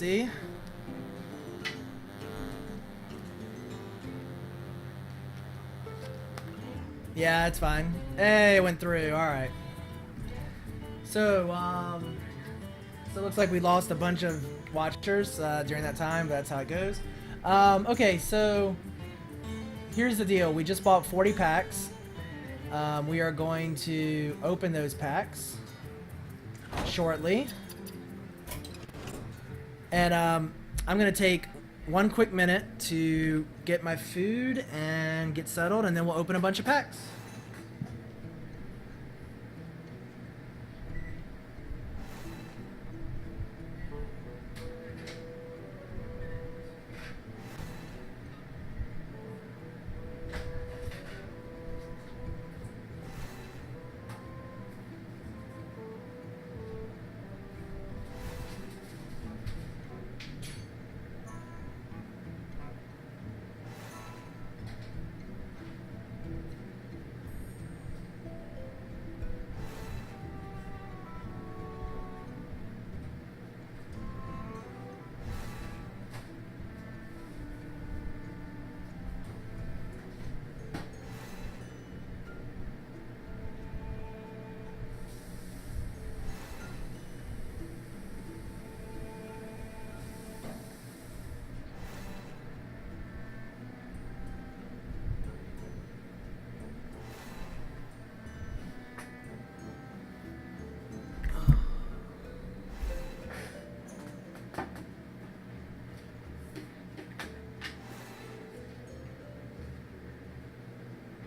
see. Yeah, it's fine. Hey, it went through. All right. So, so it looks like we lost a bunch of watchers during that time, but that's how it goes. Okay, so here's the deal. We just bought 40 packs. We are going to open those packs shortly. And I'm going to take one quick minute to get my food and get settled, and then we'll open a bunch of packs.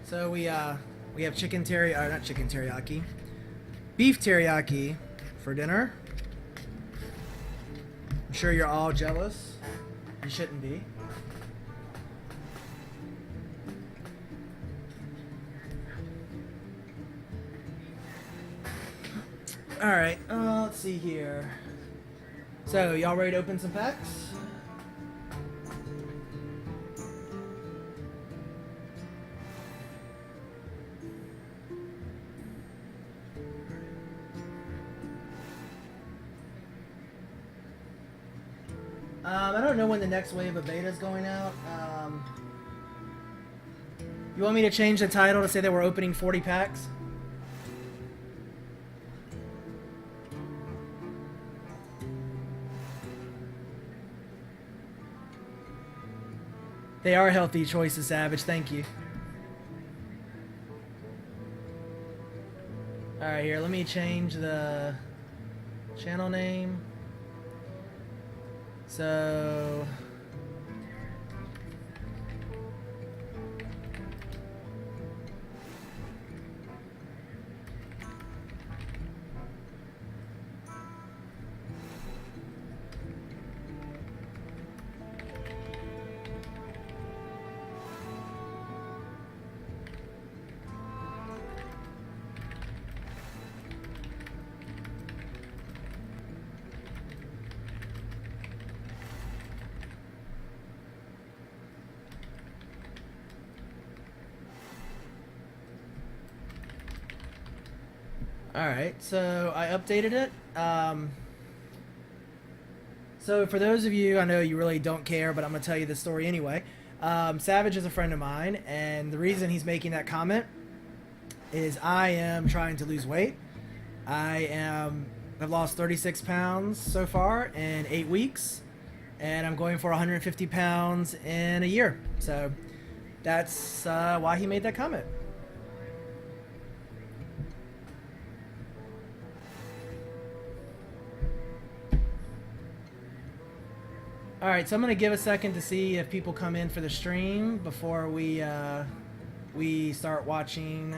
So we have chicken teriyaki, not chicken teriyaki, beef teriyaki for dinner. I'm sure you're all jealous. You shouldn't be. All right, let's see here. So y'all ready to open some packs? I don't know when the next wave of beta is going out. You want me to change the title to say that we're opening 40 packs? They are healthy choices, Savage. Thank you. Alright, here, let me change the channel name. So... Alright, so I updated it. So for those of you, I know you really don't care, but I'm going to tell you the story anyway. Savage is a friend of mine, and the reason he's making that comment is I am trying to lose weight. I've lost 36 pounds so far in 8 weeks, and I'm going for 150 pounds in a year. So that's why he made that comment. Alright, so I'm going to give a second to see if people come in for the stream before we start opening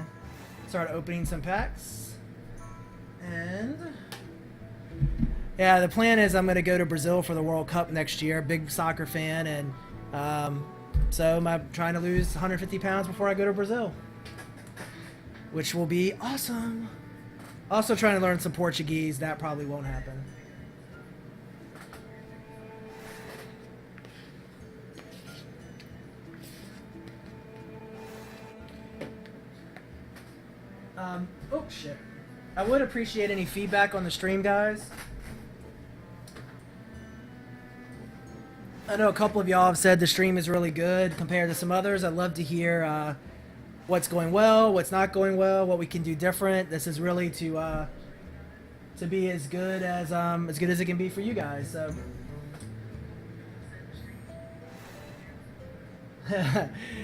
some packs. And yeah, the plan is I'm going to go to Brazil for the World Cup next year. Big soccer fan, and so I'm trying to lose 150 pounds before I go to Brazil, which will be awesome. Also trying to learn some Portuguese. That probably won't happen. Oh shit. I would appreciate any feedback on the stream, guys. I know a couple of y'all have said the stream is really good compared to some others. I'd love to hear what's going well, what's not going well, what we can do different. This is really to be as good as it can be for you guys. So.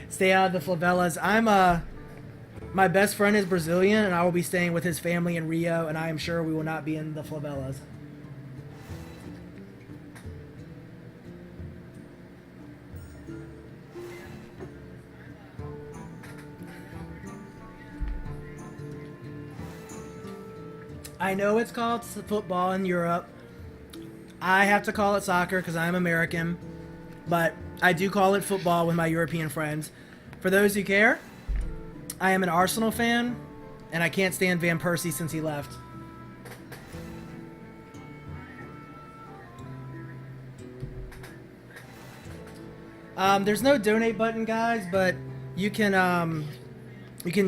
Stay out of the favelas. My best friend is Brazilian, and I will be staying with his family in Rio, and I am sure we will not be in the favelas. I know it's called football in Europe. I have to call it soccer because I'm American, but I do call it football with my European friends. For those who care, I am an Arsenal fan, and I can't stand Van Persie since he left. There's no donate button, guys, but you can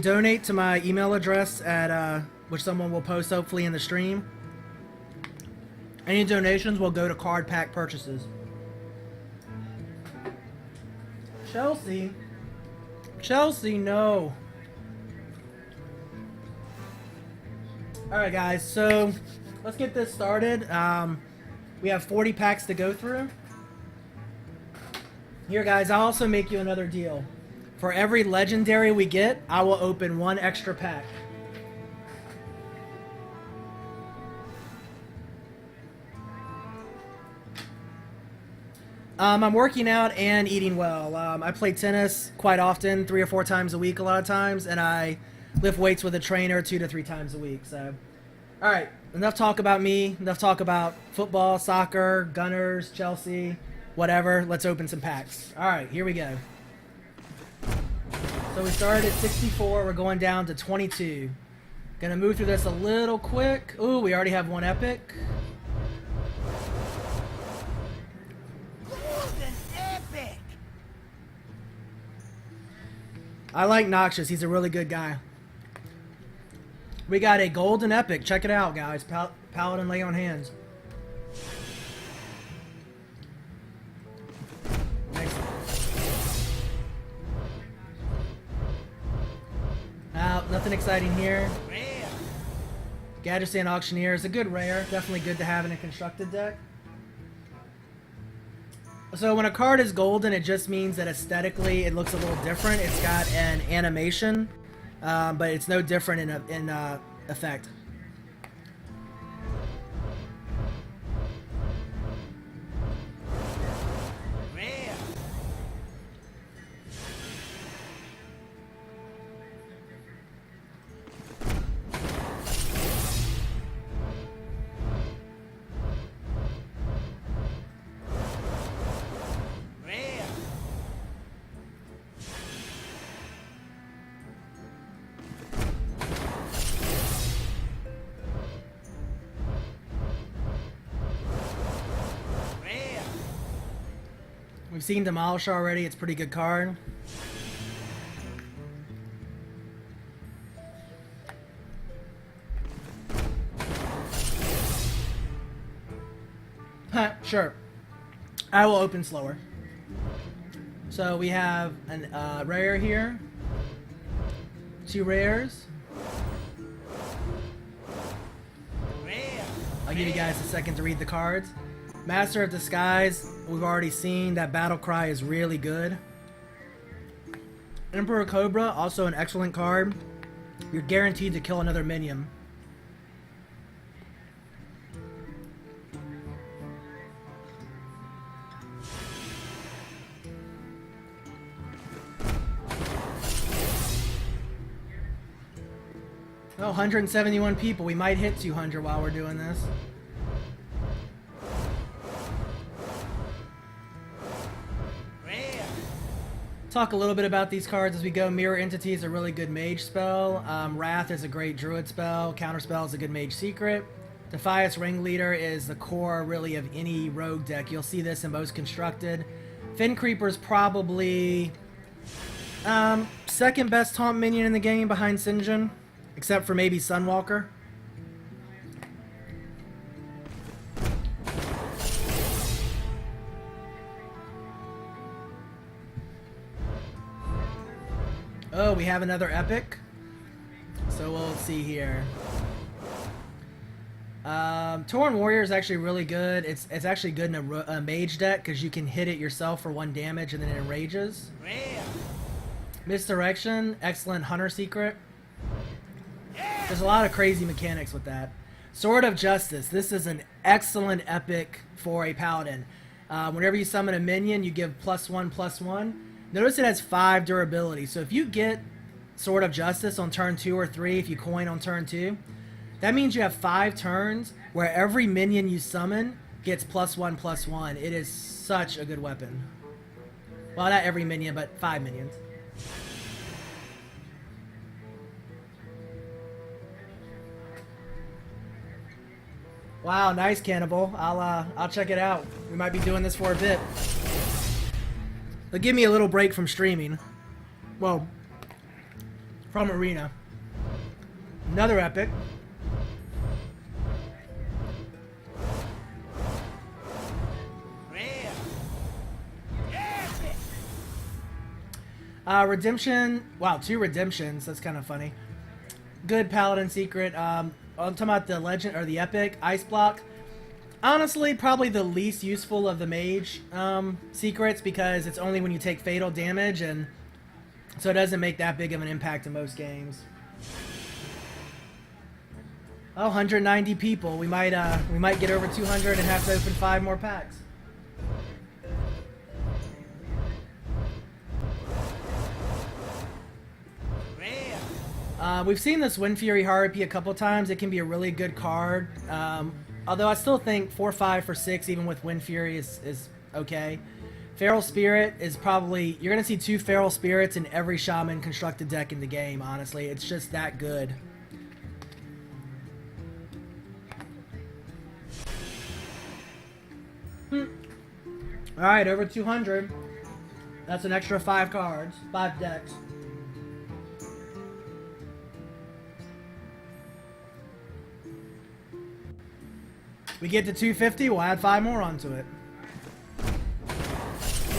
donate to my email address at which someone will post hopefully in the stream. Any donations will go to card pack purchases. Chelsea, no. Alright guys, so let's get this started. We have 40 packs to go through. Here guys, I'll also make you another deal. For every legendary we get, I will open one extra pack. I'm working out and eating well. I play tennis quite often, 3 or 4 times a week a lot of times, and I lift weights with a trainer 2 to 3 times a week. So, alright, enough talk about me, enough talk about football, soccer, Gunners, Chelsea, whatever. Let's open some packs. Alright, here we go. So we started at 64, we're going down to 22. Gonna move through this a little quick. Ooh, we already have one epic. I like Noxious. He's a really good guy. We got a golden epic. Check it out, guys. Paladin Lay on Hands. Next. Nothing exciting here. Gadgetzan Auctioneer is a good rare. Definitely good to have in a constructed deck. So when a card is golden, it just means that aesthetically it looks a little different. It's got an animation, but it's no different in effect. We've seen Demolish already. It's a pretty good card. Sure. I will open slower. So we have a rare here. 2 rares. I'll give you guys a second to read the cards. Master of Disguise, we've already seen. That Battle Cry is really good. Emperor Cobra, also an excellent card. You're guaranteed to kill another minion. Oh, 171 people. We might hit 200 while we're doing this. Talk a little bit about these cards as we go. Mirror Entity is a really good mage spell. Wrath is a great druid spell. Counterspell is a good mage secret. Defias Ringleader is the core, really, of any rogue deck. You'll see this in most constructed. Fin Creeper is probably second best taunt minion in the game behind Sinjin, except for maybe Sunwalker. Oh, we have another epic. So we'll see here. Torn Warrior is actually really good. It's actually good in a mage deck because you can hit it yourself for 1 damage and then it enrages. Misdirection, excellent hunter secret. There's a lot of crazy mechanics with that. Sword of Justice. This is an excellent epic for a paladin. Whenever you summon a minion, you give +1/+1. Notice it has 5 durability. So if you get Sword of Justice on turn 2 or 3, if you coin on turn 2, that means you have 5 turns where every minion you summon gets +1/+1. It is such a good weapon. Well, not every minion, but 5 minions. Wow, nice, Cannibal. I'll check it out. We might be doing this for a bit. They'll give me a little break from streaming. Well, from Arena. Another epic. Redemption. Wow, 2 redemptions. That's kind of funny. Good Paladin secret. I'm talking about the legend or the epic ice block. Honestly, probably the least useful of the mage secrets because it's only when you take fatal damage, and so it doesn't make that big of an impact in most games. Oh, 190 people. We might get over 200 and have to open 5 more packs. We've seen this Wind Fury Harpy a couple times. It can be a really good card. Although I still think 4/5 for 6, even with Wind Fury, is okay. Feral Spirit is probably... You're going to see 2 Feral Spirits in every Shaman constructed deck in the game, honestly. It's just that good. Alright, over 200. That's an extra 5 cards. 5 decks. We get to 250, we'll add 5 more onto it.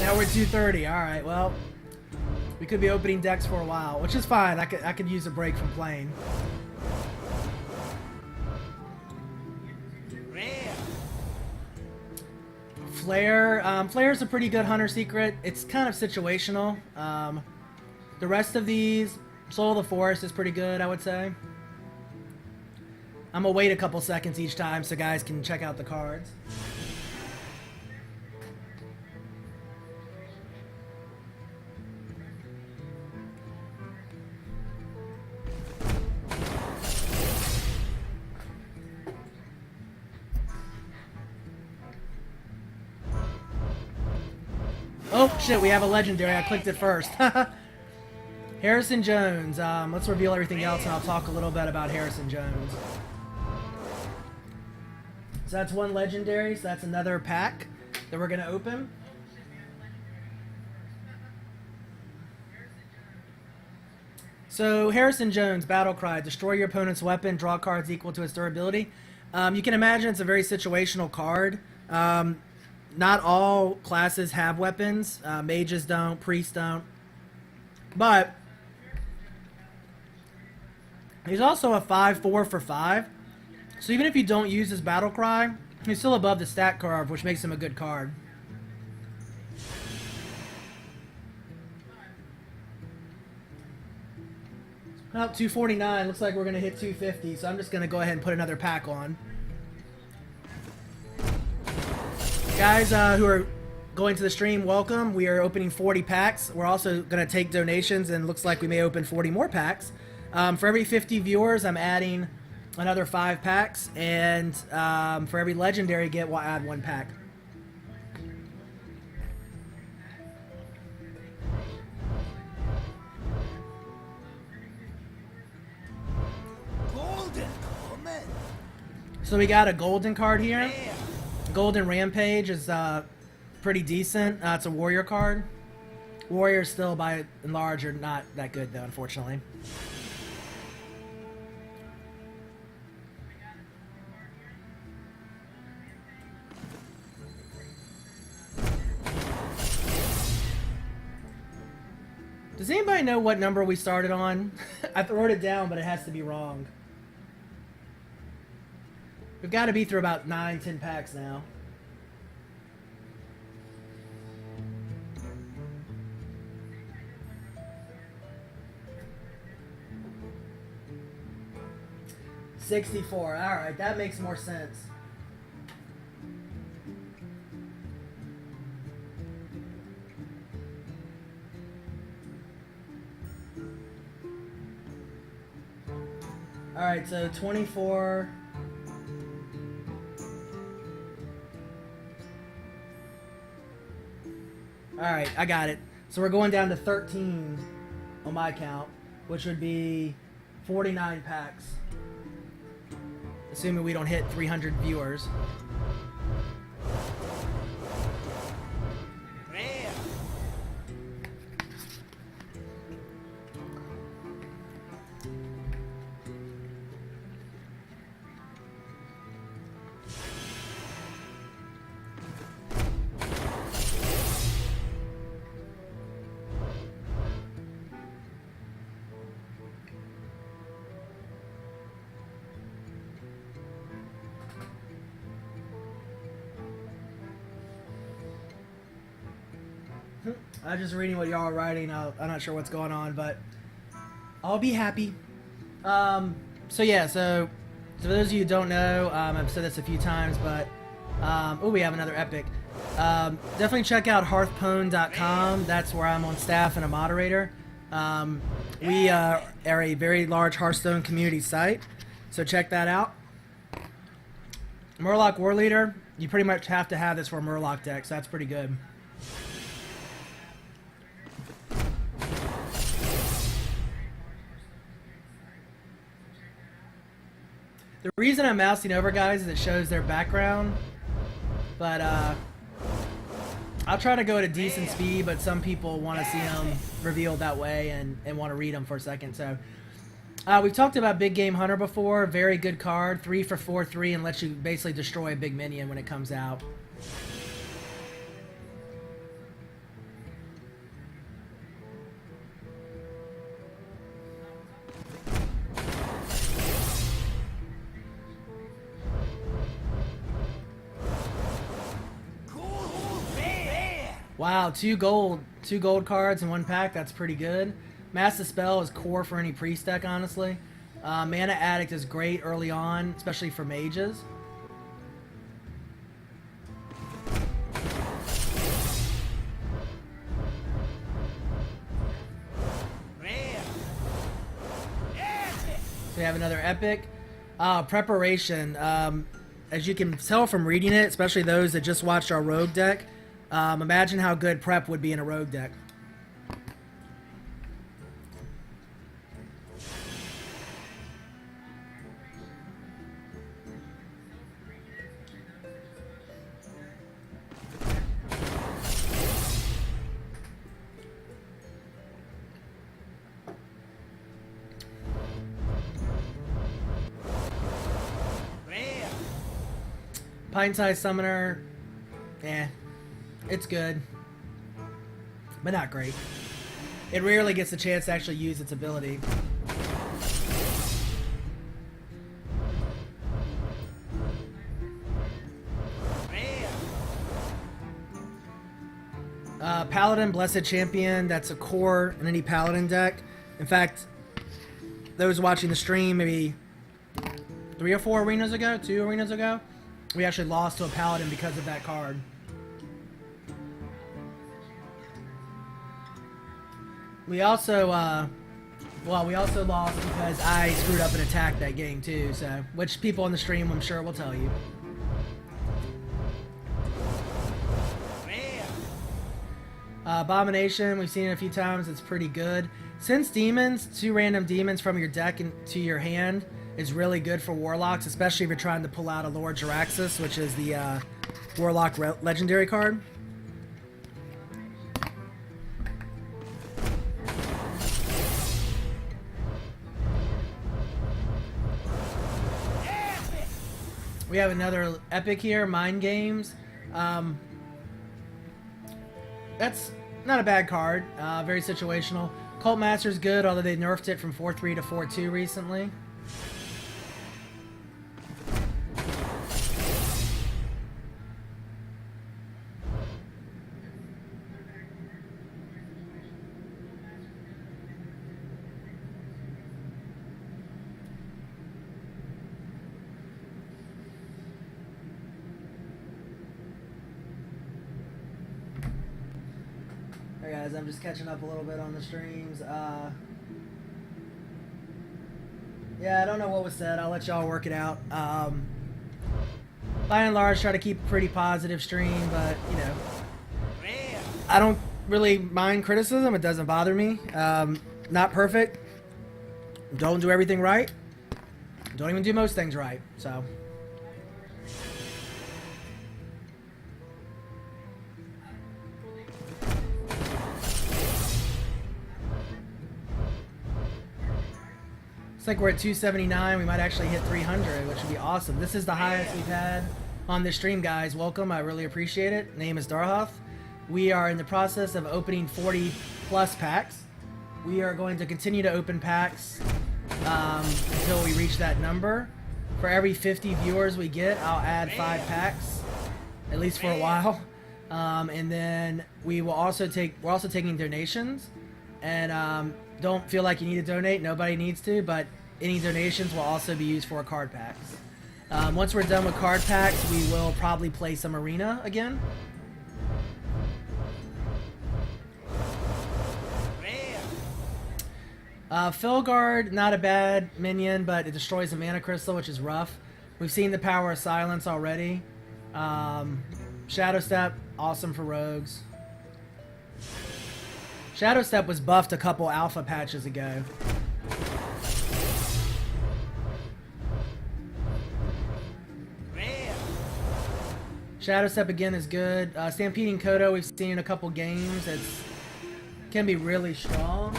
Now we're 230. Alright, well, we could be opening decks for a while, which is fine. I could use a break from playing. Flare. Flare's a pretty good hunter secret. It's kind of situational. The rest of these, Soul of the Forest is pretty good, I would say. I'm gonna wait a couple seconds each time so guys can check out the cards. Oh shit, we have a legendary. I clicked it first. Harrison Jones. Let's reveal everything else and I'll talk a little bit about Harrison Jones. So that's 1 legendary, so that's another pack that we're going to open. So Harrison Jones, Battle Cry. Destroy your opponent's weapon, draw cards equal to its durability. You can imagine it's a very situational card. Not all classes have weapons. Mages don't, priests don't. But he's also a 5/4 for 5. So even if you don't use his Battle Cry, he's still above the stat curve, which makes him a good card. Oh, 249. Looks like we're going to hit 250, so I'm just going to go ahead and put another pack on. Guys who are going to the stream, welcome. We are opening 40 packs. We're also going to take donations, and looks like we may open 40 more packs. For every 50 viewers, I'm adding another 5 packs, and for every legendary get, we'll add 1 pack. So we got a golden card here. Golden Rampage is pretty decent. It's a warrior card. Warriors still, by and large, are not that good, though, unfortunately. Does anybody know what number we started on? I wrote it down, but it has to be wrong. We've got to be through about 9-10 packs now. $64. All right, that makes more sense. All right, so 24. All right, I got it. So we're going down to 13 on my count, which would be 49 packs. Assuming we don't hit 300 viewers. I'm just reading what y'all are writing. I'm not sure what's going on, but I'll be happy. So yeah, so for those of you who don't know, I've said this a few times, but oh, we have another epic. Definitely check out hearthstone.com. That's where I'm on staff and a moderator. We are a very large Hearthstone community site, so check that out. Murloc War Leader, you pretty much have to have this for a Murloc deck, so that's pretty good. The reason I'm mousing over, guys, is it shows their background, but I'll try to go at a decent speed, but some people want to see them revealed that way and want to read them for a second. So we've talked about Big Game Hunter before. Very good card, 3 for 4/3, and lets you basically destroy a big minion when it comes out. Wow, two gold cards in one pack. That's pretty good. Mass Dispel is core for any priest deck, honestly. Mana Addict is great early on, especially for mages. So we have another epic. Preparation. As you can tell from reading it, especially those that just watched our rogue deck, imagine how good prep would be in a rogue deck. Pint-sized summoner, it's good, but not great. It rarely gets a chance to actually use its ability. Paladin, Blessed Champion, that's a core in any Paladin deck. In fact, those watching the stream maybe 3 or 4 arenas ago, 2 arenas ago, we actually lost to a Paladin because of that card. We also, we also lost because I screwed up an attack that game too, so, which people on the stream I'm sure will tell you. Abomination, we've seen it a few times, it's pretty good. Since demons, 2 random demons from your deck into your hand is really good for Warlocks, especially if you're trying to pull out a Lord Jaraxxus, which is the Warlock legendary card. We have another epic here, Mind Games. That's not a bad card, very situational. Cult Master's good, although they nerfed it from 4-3 to 4-2 recently. Hey guys, I'm just catching up a little bit on the streams. Yeah, I don't know what was said. I'll let y'all work it out. By and large, try to keep a pretty positive stream, but, you know, I don't really mind criticism. It doesn't bother me. Not perfect. Don't do everything right. Don't even do most things right, so... Looks like we're at 279. We might actually hit 300, which would be awesome. This is the highest we've had on this stream, guys. Welcome. I really appreciate it. Name is Darhoff. We are in the process of opening 40 plus packs. We are going to continue to open packs until we reach that number. For every 50 viewers we get, I'll add 5 packs, at least for a while. And then we will also we're also taking donations. And don't feel like you need to donate. Nobody needs to, but any donations will also be used for card packs. Once we're done with card packs, we will probably play some arena again. Felguard, not a bad minion, but it destroys a mana crystal, which is rough. We've seen the power of silence already. Shadow Step, awesome for rogues. Shadow Step was buffed a couple alpha patches ago. Shadow Step again is good. Stampeding Kodo we've seen in a couple games. It can be really strong.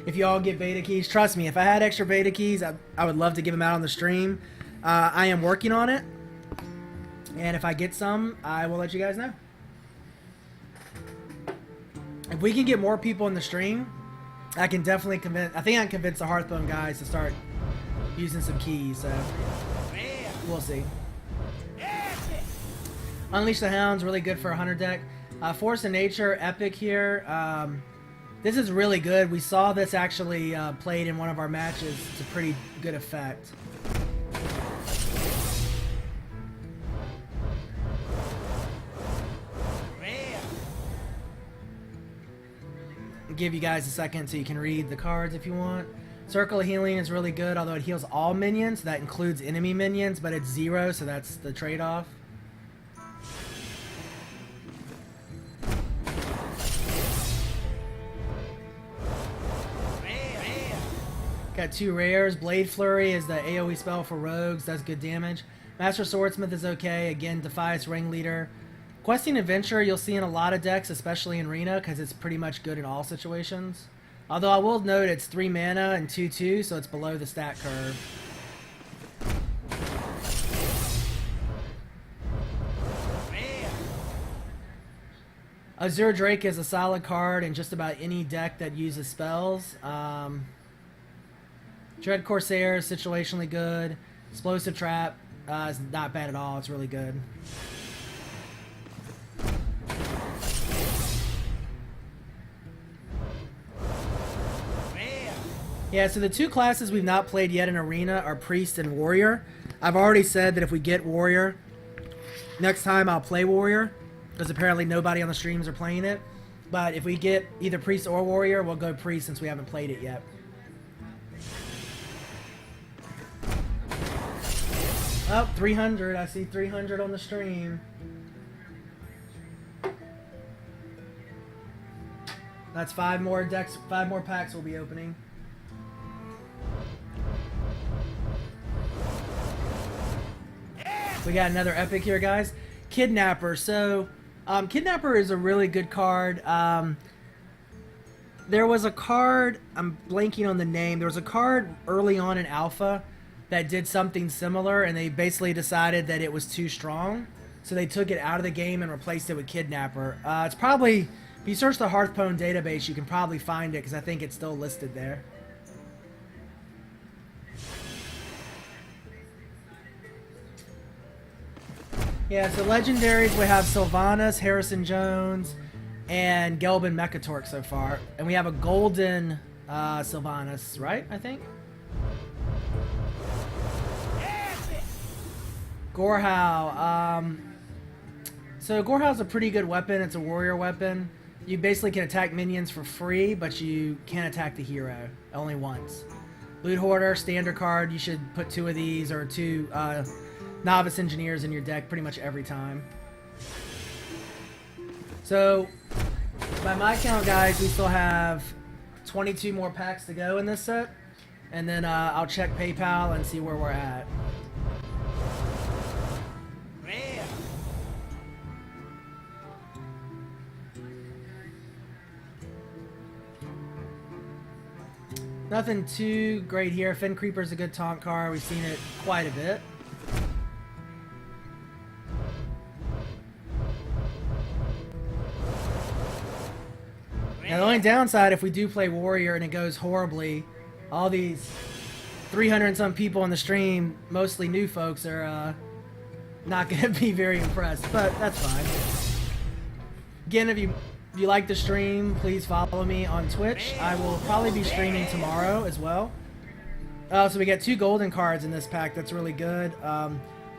If you all get beta keys, trust me, if I had extra beta keys, I would love to give them out on the stream. I am working on it. And if I get some, I will let you guys know. If we can get more people in the stream, I can definitely convince... I think I can convince the Hearthstone guys to start using some keys, so... We'll see. Unleash the Hound's really good for a Hunter deck. Force of Nature, epic here. This is really good. We saw this actually played in one of our matches. It's a pretty good effect. Give you guys a second so you can read the cards if you want. Circle of Healing is really good, although it heals all minions. That includes enemy minions, but it's 0, so that's the trade-off. Got 2 rares. Blade Flurry is the AoE spell for rogues, does good damage. Master Swordsmith is okay. Again, Defias Ringleader. Questing Adventure you'll see in a lot of decks, especially in Arena, because it's pretty much good in all situations. Although I will note it's 3 mana and 2/2, so it's below the stat curve. Azure Drake is a solid card in just about any deck that uses spells. Dread Corsair is situationally good. Explosive Trap is not bad at all. It's really good. Yeah, so the 2 classes we've not played yet in Arena are Priest and Warrior. I've already said that if we get Warrior, next time I'll play Warrior, because apparently nobody on the streams are playing it. But if we get either Priest or Warrior, we'll go Priest since we haven't played it yet. Oh, 300. I see 300 on the stream. That's 5 more decks, 5 more packs we'll be opening. We got another epic here, guys. Kidnapper. So, Kidnapper is a really good card. There was a card, I'm blanking on the name. There was a card early on in Alpha that did something similar, and they basically decided that it was too strong. so they took it out of the game and replaced it with Kidnapper. It's probably, if you search the Hearthstone database, you can probably find it because I think it's still listed there. Yeah, so legendaries, we have Sylvanas, Harrison Jones, and Gelbin Mechatork so far. And we have a golden Sylvanas, right? I think? Gorehau. So Gorehau's a pretty good weapon. It's a warrior weapon. You basically can attack minions for free, but you can't attack the hero. Only once. Loot Hoarder, standard card. You should put 2 of these or 2 Novice Engineers in your deck pretty much every time. So, by my count, guys, we still have 22 more packs to go in this set. And then I'll check PayPal and see where we're at. Nothing too great here. Fen Creeper's a good taunt card. We've seen it quite a bit. Now the only downside, if we do play Warrior and it goes horribly, all these 300 and some people on the stream, mostly new folks, are not going to be very impressed, but that's fine. Again, if you like the stream, please follow me on Twitch. I will probably be streaming tomorrow as well. So we get 2 golden cards in this pack. That's really good.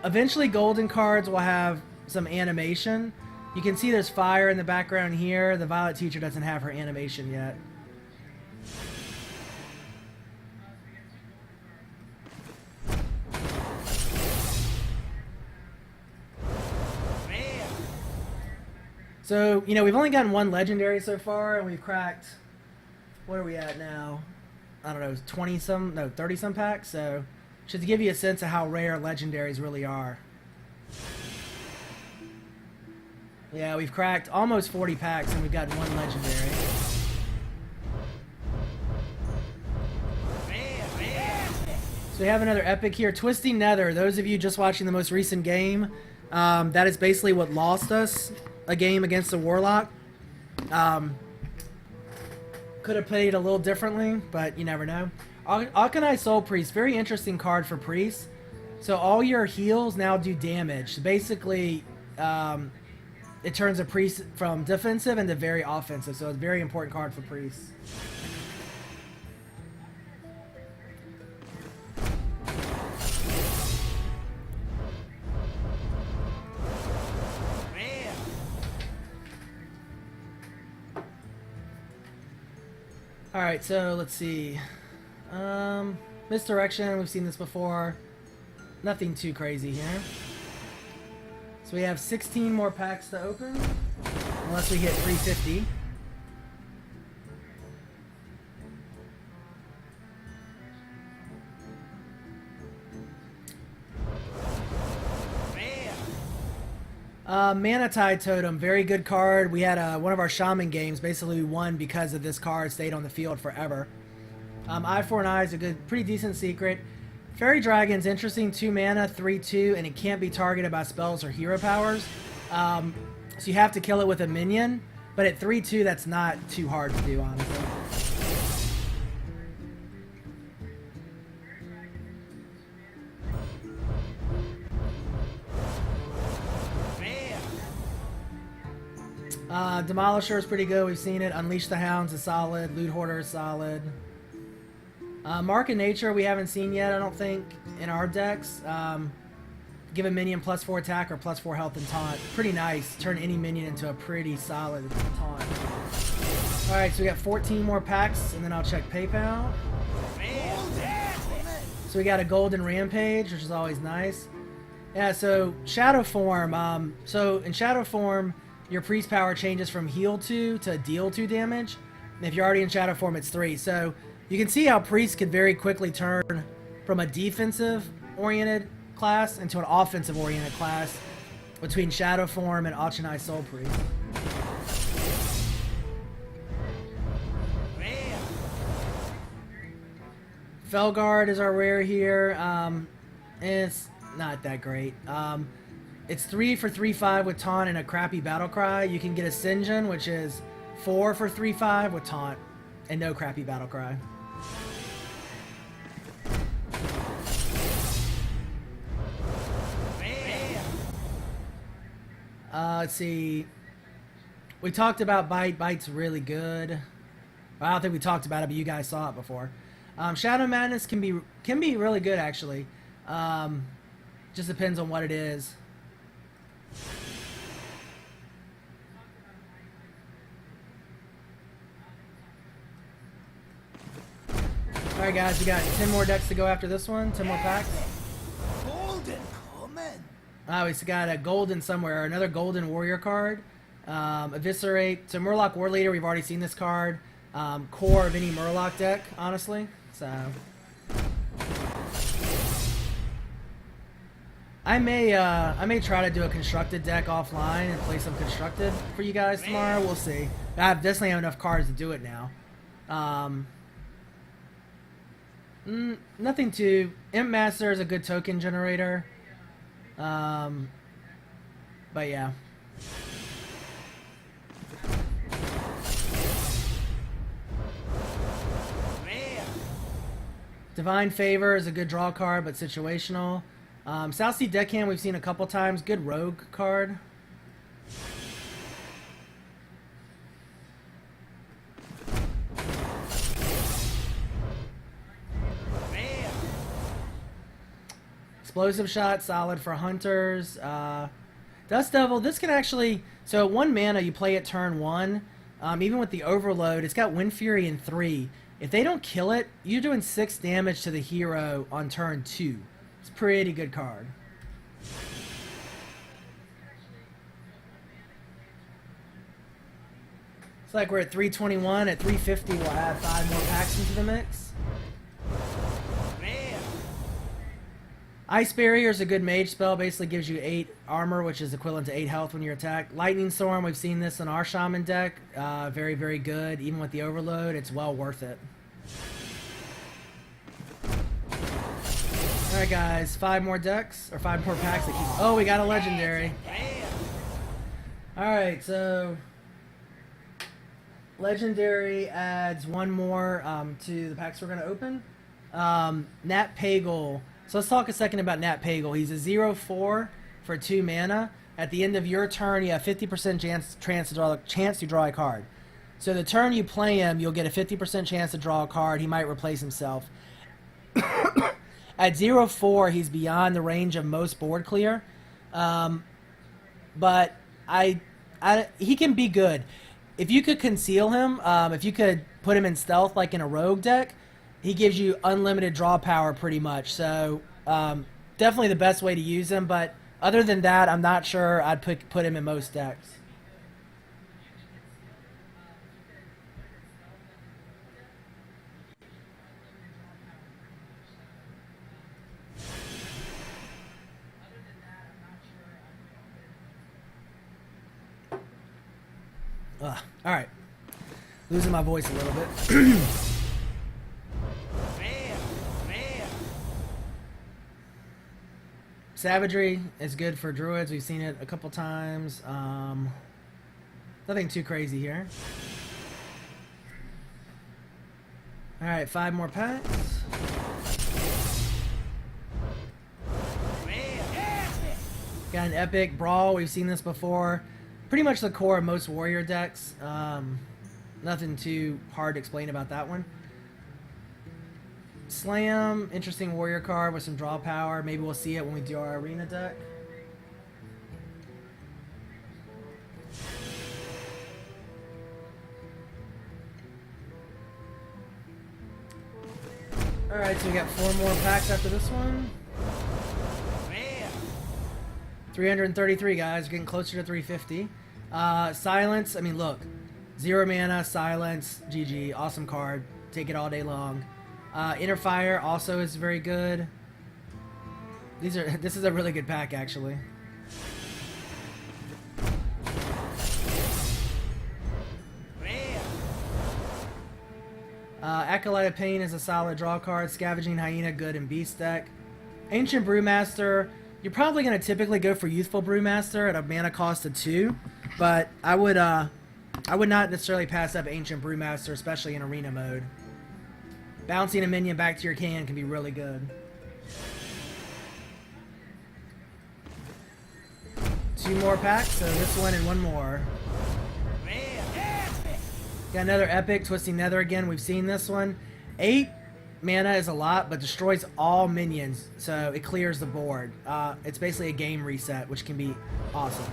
Eventually, golden cards will have some animation. You can see there's fire in the background here. The Violet Teacher doesn't have her animation yet. So, you know, we've only gotten 1 legendary so far, and we've cracked, what are we at now? I don't know, 30-some packs, so should give you a sense of how rare legendaries really are. Yeah, we've cracked almost 40 packs, and we've gotten 1 legendary. So we have another epic here. Twisting Nether, those of you just watching the most recent game, that is basically what lost us a game against the Warlock. Could have played a little differently, but you never know. Akanai Soul Priest, very interesting card for Priest. So all your heals now do damage. So basically, it turns a Priest from defensive into very offensive. So it's a very important card for Priests. Alright, so let's see. Misdirection, we've seen this before. Nothing too crazy here. So we have 16 more packs to open, unless we hit 350. Mana Tide Totem, very good card. We had one of our Shaman games, basically we won because of this card, stayed on the field forever. Eye for an Eye is a good, pretty decent secret. Fairy Dragon's interesting, 2 mana, 3/2, and it can't be targeted by spells or hero powers. So you have to kill it with a minion, but at 3/2 that's not too hard to do, honestly. Demolisher is pretty good, we've seen it. Unleash the Hounds is solid. Loot Hoarder is solid. Mark of Nature we haven't seen yet, I don't think, in our decks. Give a minion +4 attack or +4 health and taunt. Pretty nice. Turn any minion into a pretty solid taunt. Alright, so we got 14 more packs, and then I'll check PayPal. So we got a Golden Rampage, which is always nice. Yeah, so Shadow Form. So in Shadow Form, your Priest power changes from heal 2 to deal 2 damage. And if you're already in Shadow Form, it's 3. So you can see how Priest could very quickly turn from a defensive-oriented class into an offensive-oriented class between Shadow Form and Akanai Soul Priest. Felguard is our rare here. And it's not that great. It's 3 for 3/5 with taunt and a crappy battle cry. You can get a Sinjin, which is 4 for 3/5 with taunt and no crappy battle cry. Let's see. We talked about Bite. Bite's really good. Well, I don't think we talked about it, but you guys saw it before. Shadow Madness can be really good actually. Just depends on what it is. Alright guys, we got 10 more decks to go after this one. 10 more packs. Golden comment. We got a golden somewhere. Another golden warrior card. Eviscerate. So Murloc War Leader, we've already seen this card. Core of any Murloc deck, honestly. So I may try to do a constructed deck offline and play some constructed for you guys tomorrow. We'll see. I definitely have enough cards to do it now. Nothing too. Imp Master is a good token generator. But yeah. Divine Favor is a good draw card, but situational. South Sea Deckhand we've seen a couple times. Good rogue card. Explosive Shot, solid for hunters. Dust Devil, this can actually... So 1 mana, you play it turn 1. Even with the Overload, it's got Wind Fury in 3. If they don't kill it, you're doing 6 damage to the hero on turn 2. It's a pretty good card. It's like we're at 321. At 350, we'll add 5 more packs into the mix. Ice Barrier is a good mage spell. Basically gives you 8 armor, which is equivalent to 8 health when you're attacked. Lightning Storm, we've seen this in our Shaman deck. Very, very good. Even with the Overload, it's well worth it. Alright guys, 5 more decks, or 5 more packs that keep... Oh, we got a Legendary. Alright, so... Legendary adds 1 more to the packs we're going to open. Nat Pagal. So let's talk a second about Nat Pagal. He's a 0/4 for 2 mana. At the end of your turn, you have 50% chance to draw a card. So the turn you play him, you'll get a 50% chance to draw a card. He might replace himself. At 0/4, he's beyond the range of most board clear. But he can be good. If you could conceal him, if you could put him in stealth like in a rogue deck, he gives you unlimited draw power pretty much. So definitely the best way to use him. But other than that, I'm not sure I'd put him in most decks. Alright. Losing my voice a little bit. Savagery is good for druids. We've seen it a couple times. Nothing too crazy here. Alright, 5 more packs. Got an epic brawl. We've seen this before. Pretty much the core of most warrior decks. Nothing too hard to explain about that one. Slam, interesting warrior card with some draw power. Maybe we'll see it when we do our arena deck. Alright, so we got 4 more packs after this one. 333 guys, getting closer to 350. Silence, I mean look, 0 mana, Silence, GG, awesome card. Take it all day long. Inner Fire also is very good. This is a really good pack actually. Acolyte of Pain is a solid draw card. Scavenging Hyena, good in Beast deck. Ancient Brewmaster, You're probably going to typically go for Youthful Brewmaster at a mana cost of 2, but I would not necessarily pass up Ancient Brewmaster, especially in arena mode. Bouncing a minion back to your can can be really good. 2 more packs, so this one and 1 more. Got another epic, Twisting Nether again. We've seen this one. 8 mana is a lot, but destroys all minions, so it clears the board. It's basically a game reset, which can be awesome.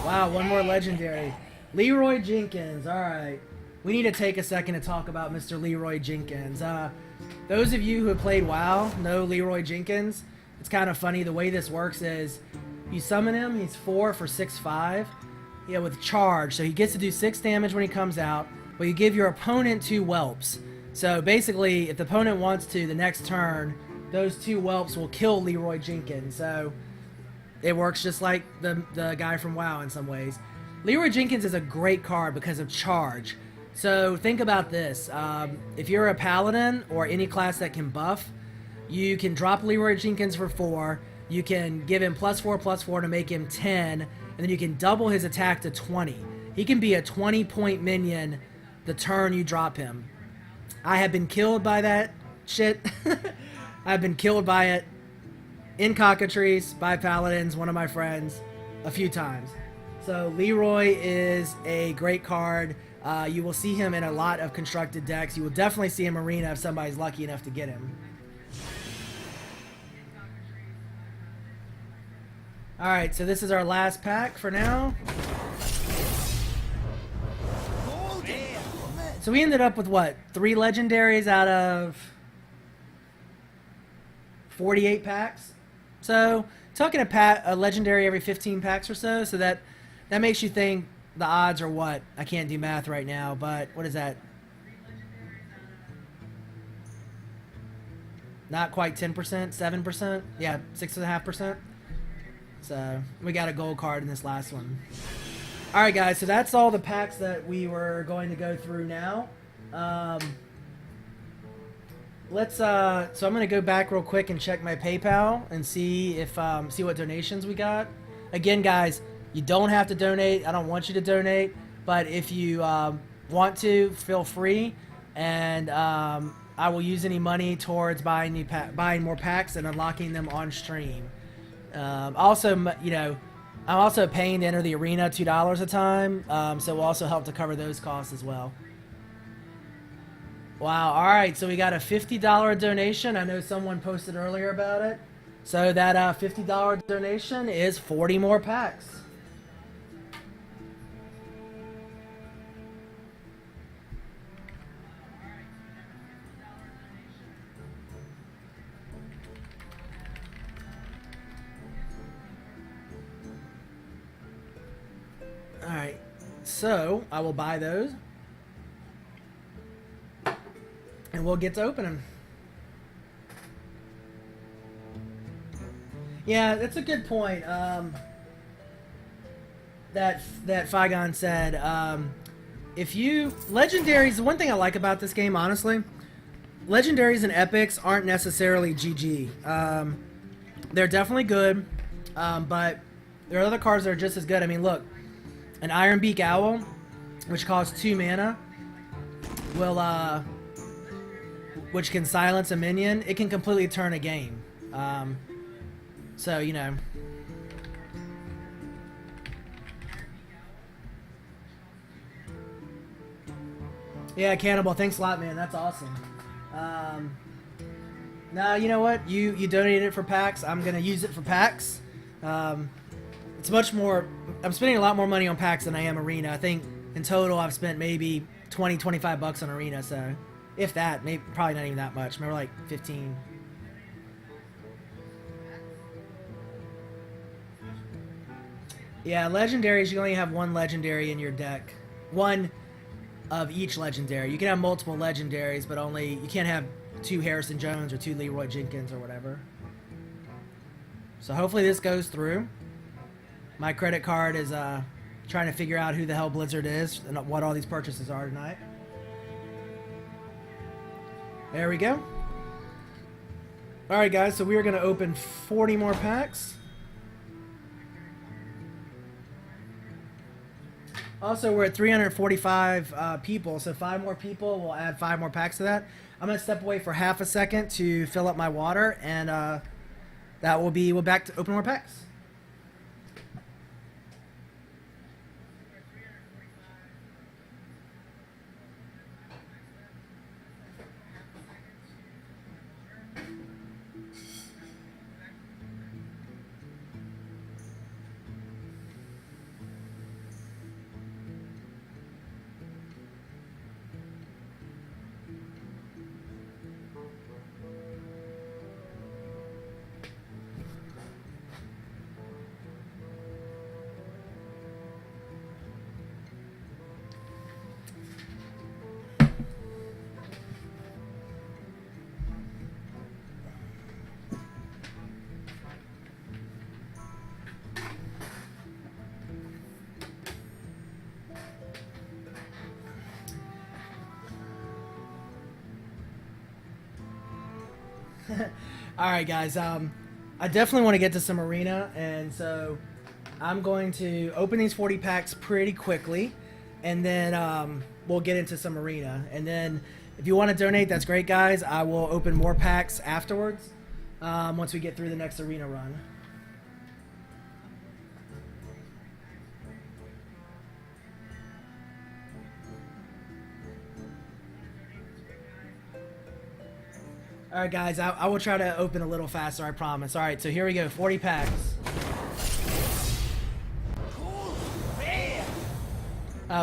Wow, 1 more legendary. Leroy Jenkins, alright. We need to take a second to talk about Mr. Leroy Jenkins. Those of you who have played WoW know Leroy Jenkins. It's kind of funny. The way this works is you summon him. He's 4 for 6/5. Yeah, with charge. So he gets to do 6 damage when he comes out. But you give your opponent 2 whelps. So basically, if the opponent wants to, the next turn, those 2 whelps will kill Leroy Jenkins. So it works just like the guy from WoW in some ways. Leroy Jenkins is a great card because of charge. So think about this. If you're a paladin or any class that can buff, you can drop Leroy Jenkins for 4. You can give him +4/+4 to make him 10, and then you can double his attack to 20. He can be a 20-point minion the turn you drop him. I have been killed by that shit. I've been killed by it in cockatrice by paladins, one of my friends, a few times. So Leroy is a great card. You will see him in a lot of constructed decks. You will definitely see him arena if somebody's lucky enough to get him. Alright, so this is our last pack for now. So we ended up with what? 3 legendaries out of 48 packs? So, talking a legendary every 15 packs or so, so that makes you think the odds are what? I can't do math right now, but what is that? Not quite 10%, 7%? Yeah, 6.5%. So, we got a gold card in this last one. Alright guys, so that's all the packs that we were going to go through now. So I'm going to go back real quick and check my PayPal and see what donations we got. Again guys, you don't have to donate. I don't want you to donate, but if you want to, feel free, and I will use any money towards buying more packs and unlocking them on stream. Also, you know, I'm also paying to enter the arena $2 a time, so we'll also help to cover those costs as well. Wow, alright, so we got a $50 donation. I know someone posted earlier about it. So that $50 donation is 40 more packs. Alright, so I will buy those. And we'll get to opening. Yeah, that's a good point. That Figon said. If you legendaries, the one thing I like about this game, honestly, legendaries and epics aren't necessarily GG. They're definitely good, but there are other cards that are just as good. I mean, look, an Ironbeak Owl, which costs 2 mana, will which can silence a minion. It can completely turn a game. So, you know. Yeah, Cannibal, thanks a lot, man. That's awesome. Now, you know what? You donated it for packs. I'm going to use it for packs. It's much more... I'm spending a lot more money on packs than I am arena. I think in total I've spent maybe 20-25 bucks on arena, so... If that, maybe probably not even that much. Maybe like 15. Yeah, legendaries, you only have 1 legendary in your deck. 1 of each legendary. You can have multiple legendaries, but only... You can't have 2 Harrison Jones or 2 Leroy Jenkins or whatever. So hopefully this goes through. My credit card is trying to figure out who the hell Blizzard is and what all these purchases are tonight. There we go. Alright guys, so we are going to open 40 more packs. Also, we're at 345 people, so 5 more people. We'll add 5 more packs to that. I'm going to step away for half a second to fill up my water, and that will be, we're back to open more packs. Alright guys, I definitely want to get to some arena, and so I'm going to open these 40 packs pretty quickly, and then we'll get into some arena. And then if you want to donate, that's great guys. I will open more packs afterwards once we get through the next arena run. Alright guys, I will try to open a little faster, I promise. Alright, so here we go, 40 packs. Cool.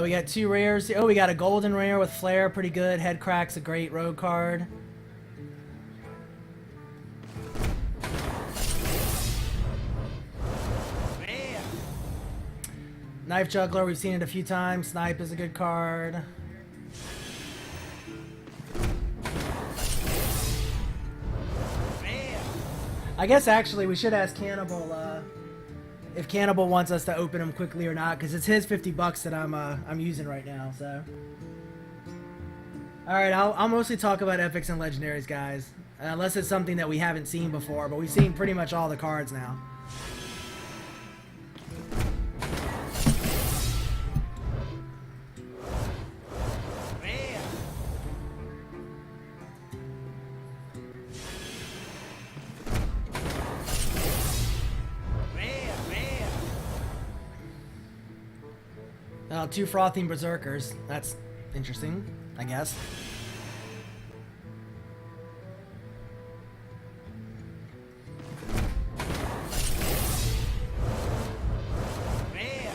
We got 2 rares. Oh, we got a golden rare with Flare, pretty good. Head Crack's a great rogue card. Rare. Knife Juggler, we've seen it a few times. Snipe is a good card. I guess actually we should ask Cannibal if Cannibal wants us to open them quickly or not, because it's his 50 bucks that I'm using right now. So, all right, I'll mostly talk about epics and legendaries, guys, unless it's something that we haven't seen before. But we've seen pretty much all the cards now. Oh, 2 frothing berserkers. That's interesting, I guess. Rare.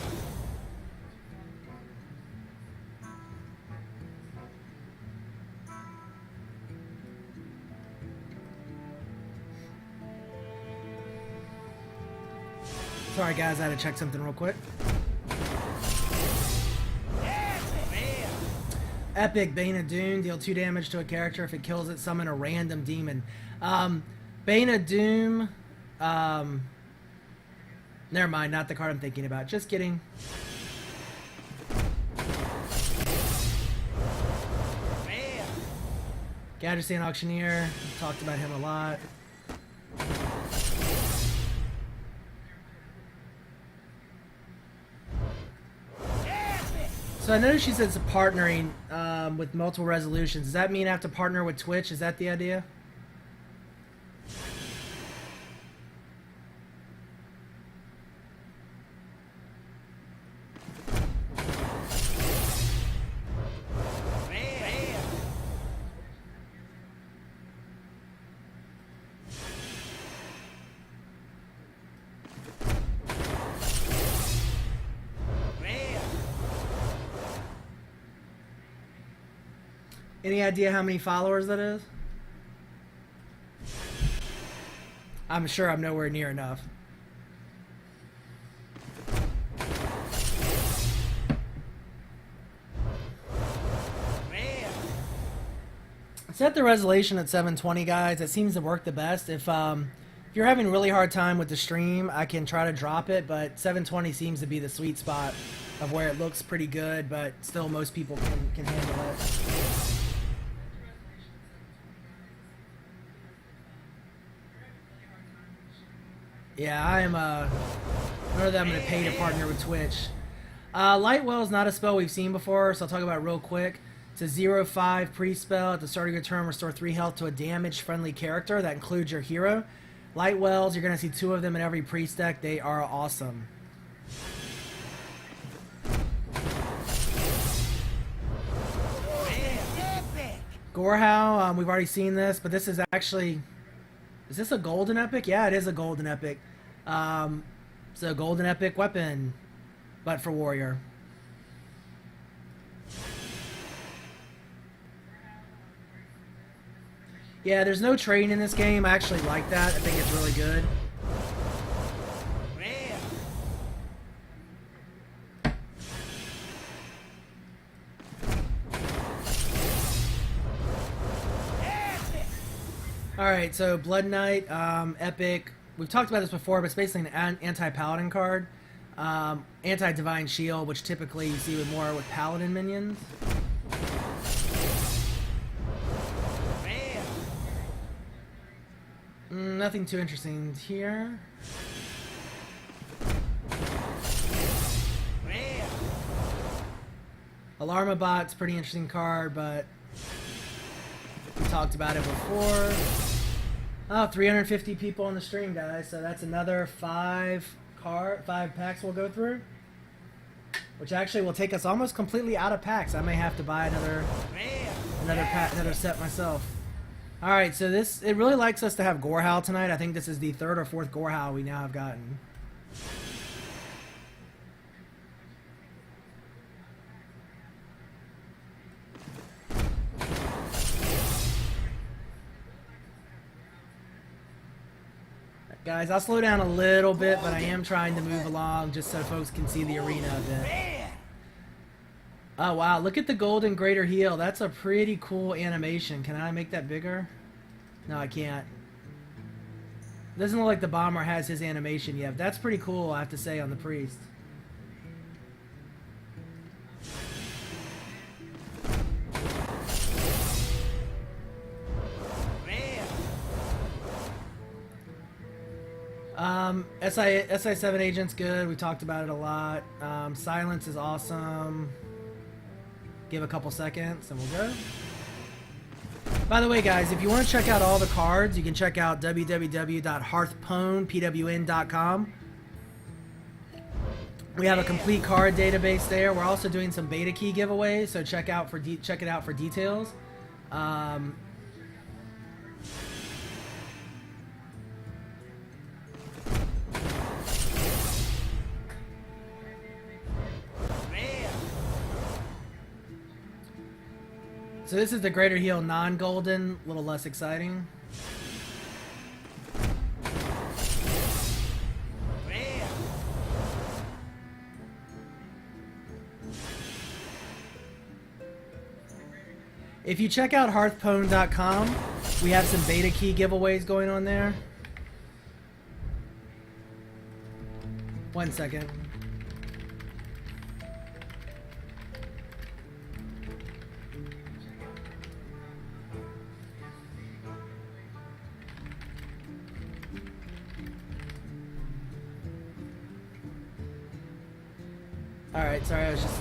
Sorry guys, I had to check something real quick. Epic, Bane of Doom, deal 2 damage to a character. If it kills it, summon a random demon. Bane of Doom, never mind, not the card I'm thinking about. Just kidding. Gadgetsian Auctioneer, talked about him a lot. So I noticed she says partnering with multiple resolutions. Does that mean I have to partner with Twitch? Is that the idea? Any idea how many followers that is? I'm sure I'm nowhere near enough. Set the resolution at 720, guys. It seems to work the best. If If you're having a really hard time with the stream, I can try to drop it, but 720 seems to be the sweet spot of where it looks pretty good, but still most people can handle it. Yeah, I am, I know that I'm going to pay to partner with Twitch. Lightwell is not a spell we've seen before, so I'll talk about it real quick. It's a 0/5 pre-spell. At the start of your turn, restore 3 health to a damage-friendly character. That includes your hero. Lightwells, you're going to see 2 of them in every priest deck. They are awesome. Gorehow, we've already seen this, but this is actually... Is this a golden epic? Yeah, it is a golden epic. It's a golden epic weapon, but for warrior. Yeah, there's no trading in this game. I actually like that. I think it's really good. Alright, so Blood Knight, epic. We've talked about this before, but it's basically an anti-paladin card. Anti-divine shield, which typically you see with more with paladin minions. Nothing too interesting here. Alarmabot's pretty interesting card, but we talked about it before. Oh, 350 people on the stream, guys. So that's another 5 packs we'll go through, which actually will take us almost completely out of packs. I may have to buy another set myself. All right, so it really likes us to have Gorehow tonight. I think this is the 3rd or 4th Gorehow we now have gotten. Guys, I'll slow down a little bit, but I am trying to move along just so folks can see the arena a bit. Oh, wow. Look at the golden greater heal. That's a pretty cool animation. Can I make that bigger? No, I can't. It doesn't look like the bomber has his animation yet. That's pretty cool, I have to say, on the priest. SI7 agent's good. We talked about it a lot. Silence is awesome. Give a couple seconds and we'll go. By the way, guys, if you want to check out all the cards, you can check out www.hearthstone.pwn.com. We have a complete card database there. We're also doing some beta key giveaways, so check it out for details. So this is the Greater Heal non-golden, a little less exciting. If you check out hearthstone.com, we have some beta key giveaways going on there. 1 second. Alright, sorry, I was just...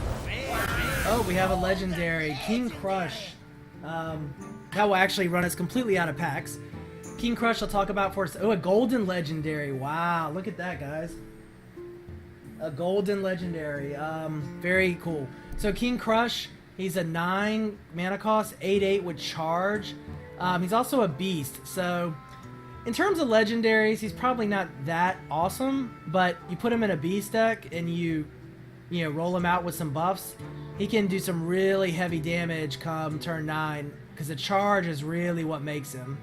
Oh, we have a legendary. King Crush. That will actually run us completely out of packs. King Crush I'll talk about for us. Oh, a golden legendary. Wow, look at that, guys. A golden legendary. Very cool. So King Crush, he's a 9 mana cost, 8/8 with charge. He's also a beast. So in terms of legendaries, he's probably not that awesome, but you put him in a beast deck and you know, roll him out with some buffs, he can do some really heavy damage come turn 9, because the charge is really what makes him.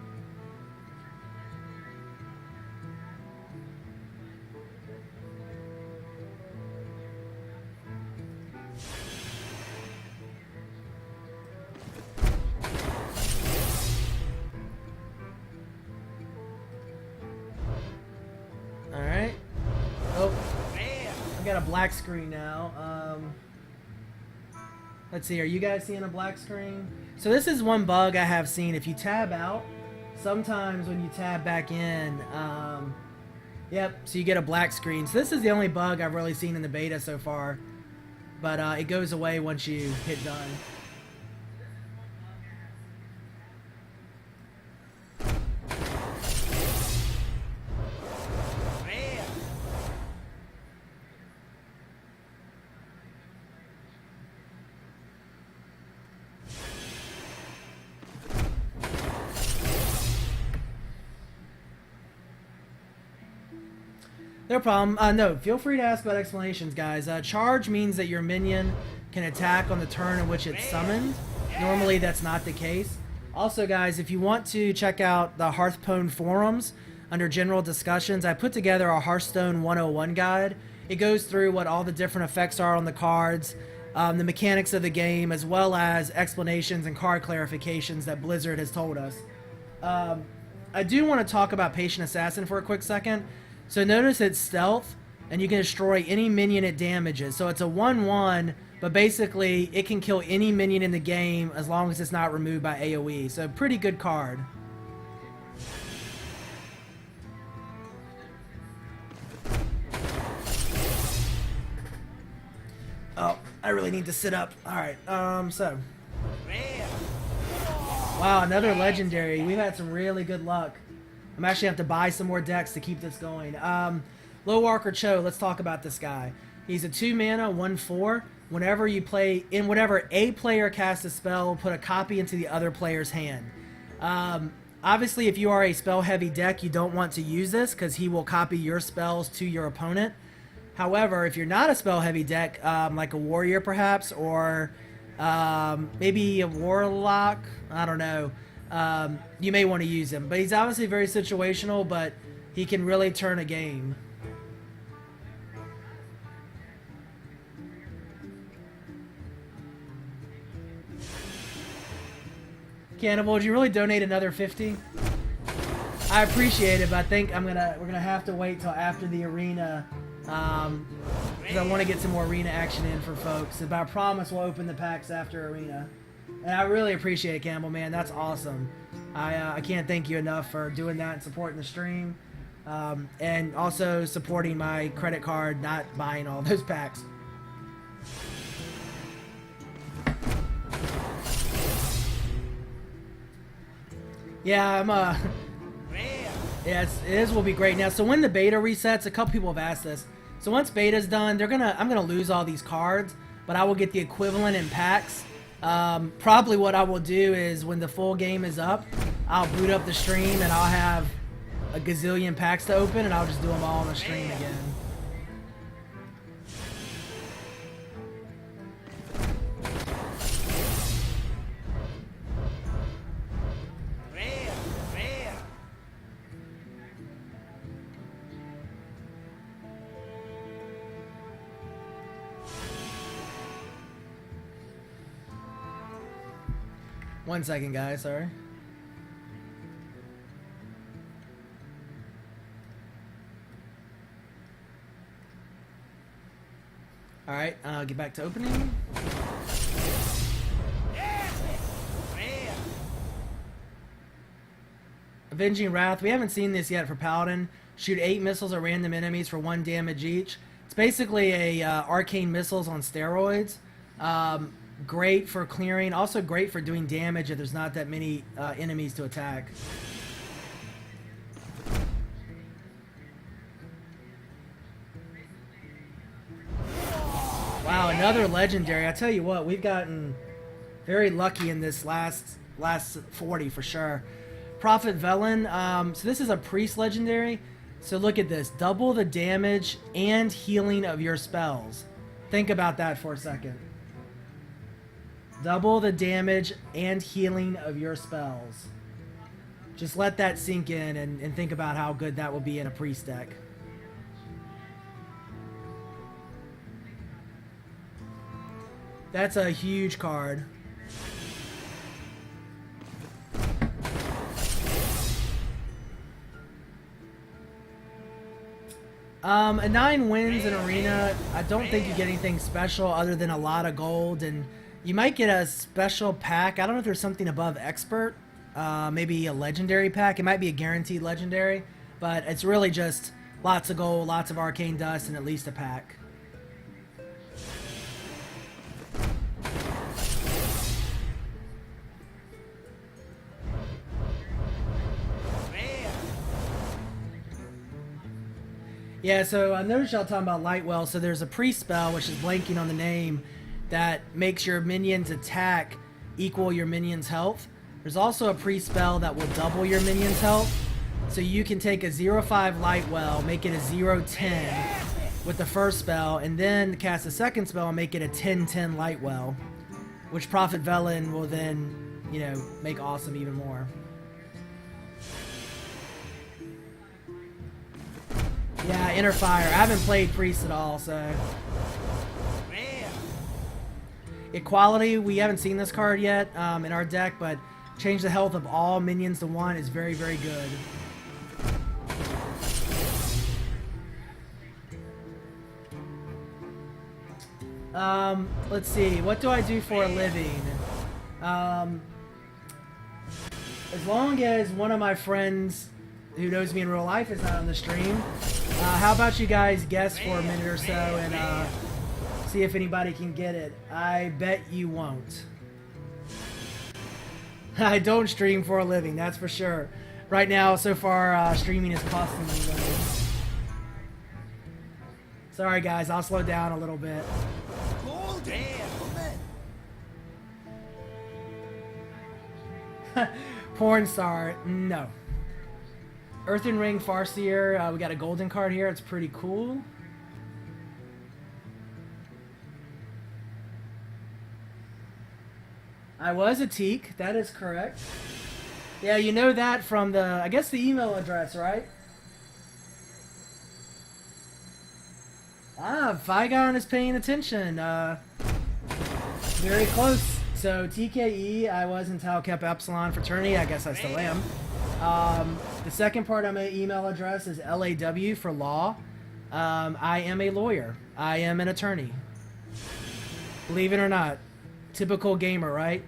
black screen now. Let's see, are you guys seeing a black screen? So this is one bug I have seen. If you tab out, sometimes when you tab back in, yep, so you get a black screen. So this is the only bug I've really seen in the beta so far. But it goes away once you hit done. Rare. No problem. No, feel free to ask about explanations, guys. Charge means that your minion can attack on the turn in which it's summoned. Normally, that's not the case. Also, guys, if you want to check out the Hearthstone forums under general discussions, I put together a Hearthstone 101 guide. It goes through what all the different effects are on the cards, the mechanics of the game, as well as explanations and card clarifications that Blizzard has told us. I do want to talk about Patient Assassin for a quick second. So notice it's stealth, and you can destroy any minion it damages. So it's a 1/1, but basically it can kill any minion in the game as long as it's not removed by AoE. So pretty good card. Oh, I really need to sit up. Alright, so. Rare. Wow, another legendary. We've had some really good luck. I'm actually have to buy some more decks to keep this going. Low Walker Cho, let's talk about this guy. He's a 2 mana, 1/4. Whenever a player casts a spell, put a copy into the other player's hand. Obviously, if you are a spell heavy deck, you don't want to use this because he will copy your spells to your opponent. However, if you're not a spell heavy deck, like a warrior perhaps, or maybe a warlock, I don't know. You may want to use him, but he's obviously very situational, but he can really turn a game. Cannibal, would you really donate another 50? I appreciate it, but I think we're gonna have to wait till after the arena, because I want to get some more arena action in for folks. But I promise we'll open the packs after arena. And I really appreciate it, Campbell, man. That's awesome. I can't thank you enough for doing that and supporting the stream. And also supporting my credit card, not buying all those packs. Yeah, yeah, it will be great. Now, so when the beta resets, a couple people have asked this. So once beta's done, I'm gonna lose all these cards, but I will get the equivalent in packs. Probably what I will do is when the full game is up, I'll boot up the stream and I'll have a gazillion packs to open and I'll just do them all on the stream again. Rare. One second, guys, sorry. Alright, get back to opening. Rare. Avenging Wrath. We haven't seen this yet for Paladin. Shoot 8 missiles at random enemies for 1 damage each. It's basically a arcane missiles on steroids. Great for clearing. Also great for doing damage if there's not that many enemies to attack. Wow, another legendary. I tell you what, we've gotten very lucky in this last 40 for sure. Prophet Velen. So this is a priest legendary. So look at this. Double the damage and healing of your spells. Think about that for a second. Double the damage and healing of your spells. Just let that sink in and think about how good that will be in a priest deck. That's a huge card. A 9 wins in Arena, I don't think you get anything special other than a lot of gold, and you might get a special pack. I don't know if there's something above Expert, maybe a Legendary pack. It might be a guaranteed Legendary, but it's really just lots of gold, lots of Arcane Dust, and at least a pack. Yeah, so I noticed y'all talking about Lightwell. So there's a pre-spell, which is blanking on the name, that makes your minions' attack equal your minions' health. There's also a pre-spell that will double your minions' health. So you can take a 0-5 Lightwell, make it a 0-10 with the first spell, and then cast a second spell and make it a 10-10 Lightwell, which Prophet Velen will then, you know, make awesome even more. Yeah, Inner Fire. I haven't played Priest at all, so... Equality, we haven't seen this card yet in our deck, but change the health of all minions to 1 is very, very good. Let's see. What do I do for a living? As long as one of my friends who knows me in real life is not on the stream, how about you guys guess for a minute or so and see if anybody can get it. I bet you won't. I don't stream for a living, that's for sure. Right now, so far, streaming is costing me money. Sorry guys, I'll slow down a little bit. Porn star, no. Earthen Ring Farseer, we got a golden card here, it's pretty cool. I was a Teak, that is correct. Yeah, you know that from the, I guess the email address, right? Ah, Vigon is paying attention. Very close. So TKE, I was in Tau Kep Epsilon Fraternity, I guess I still am. The second part of my email address is LAW for law. I am a lawyer. I am an attorney. Believe it or not. Typical gamer, right?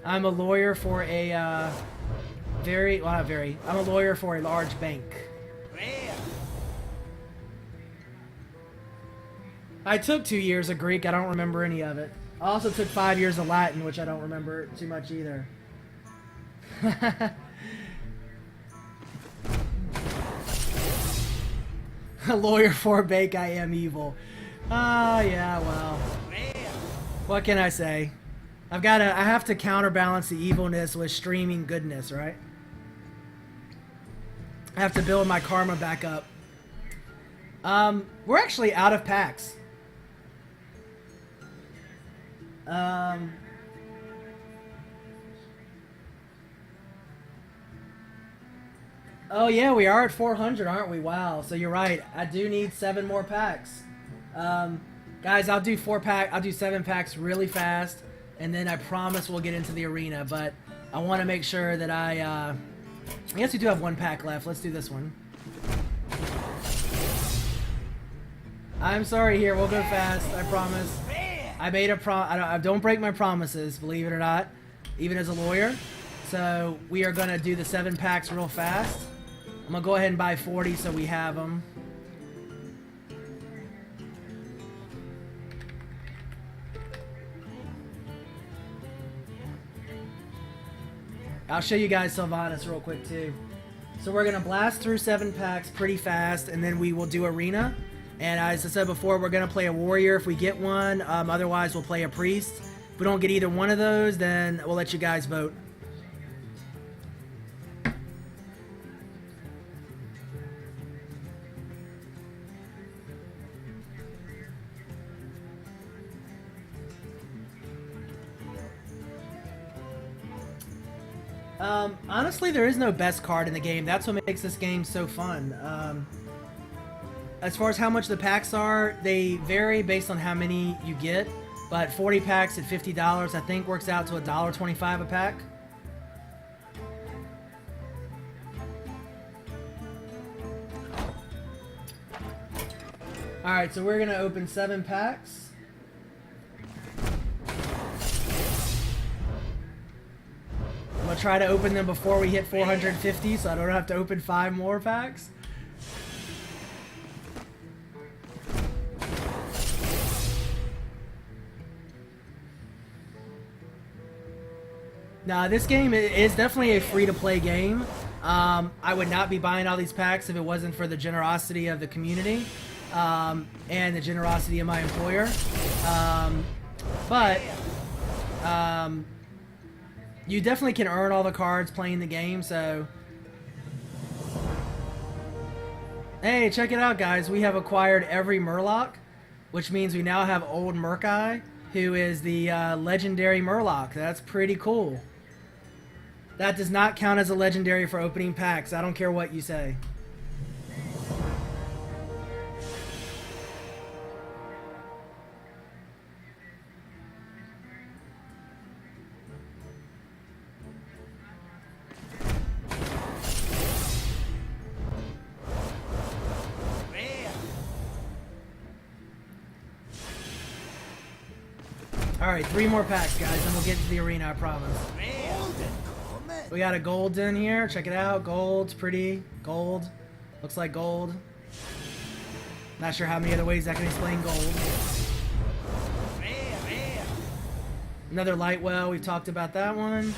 I'm a lawyer for a I'm a lawyer for a large bank. I took 2 years of Greek, I don't remember any of it. I also took 5 years of Latin, which I don't remember too much either. A lawyer for a bank, I am evil. Yeah, well. What can I say? I have to counterbalance the evilness with streaming goodness, right? I have to build my karma back up. We're actually out of packs. Oh yeah, we are at 400, aren't we? Wow. So you're right. I do need 7 more packs. Guys, I'll do 7 packs really fast, and then I promise we'll get into the arena. But I want to make sure that I guess we do have 1 pack left. Let's do this one. I'm sorry. Here, we'll go fast. I promise. I made a I don't break my promises, believe it or not, even as a lawyer. So we are gonna do the 7 packs real fast. I'm gonna go ahead and buy 40 so we have them. I'll show you guys Sylvanas real quick too. So we're gonna blast through 7 packs pretty fast, and then we will do arena. And as I said before, we're gonna play a warrior if we get one. Otherwise, we'll play a priest. If we don't get either one of those, then we'll let you guys vote. Honestly, there is no best card in the game. That's what makes this game so fun. As far as how much the packs are, they vary based on how many you get. But 40 packs at $50, I think, works out to $1.25 a pack. All right, so we're gonna open 7 packs. I'm gonna try to open them before we hit 450, so I don't have to open 5 more packs. Now, this game is definitely a free-to-play game. I would not be buying all these packs if it wasn't for the generosity of the community and the generosity of my employer. But you definitely can earn all the cards playing the game, so... Hey, check it out, guys. We have acquired every Murloc, which means we now have Old Murkai, who is the legendary Murloc. That's pretty cool. That does not count as a legendary for opening packs. I don't care what you say. Rare. Alright, 3 more packs, guys, and we'll get to the arena, I promise. Rare. We got a gold in here. Check it out. Gold's pretty. Gold. Looks like gold. Not sure how many other ways I can explain gold. Rare. Rare. Another light well. We've talked about that one.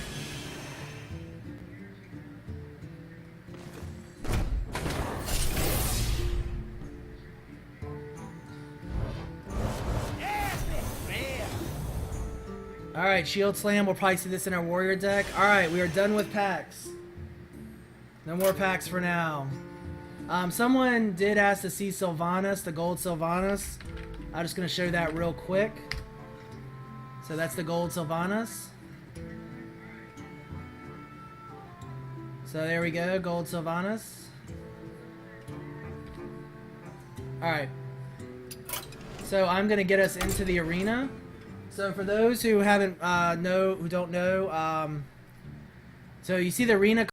Rare. Alright, Shield Slam. We'll probably see this in our warrior deck. Alright, we are done with packs. No more packs for now. Someone did ask to see Sylvanas, the gold Sylvanas. I'm just going to show that real quick. So that's the gold Sylvanas. So there we go, gold Sylvanas. Alright. So I'm going to get us into the arena. So for those who haven't who don't know, so you see the arena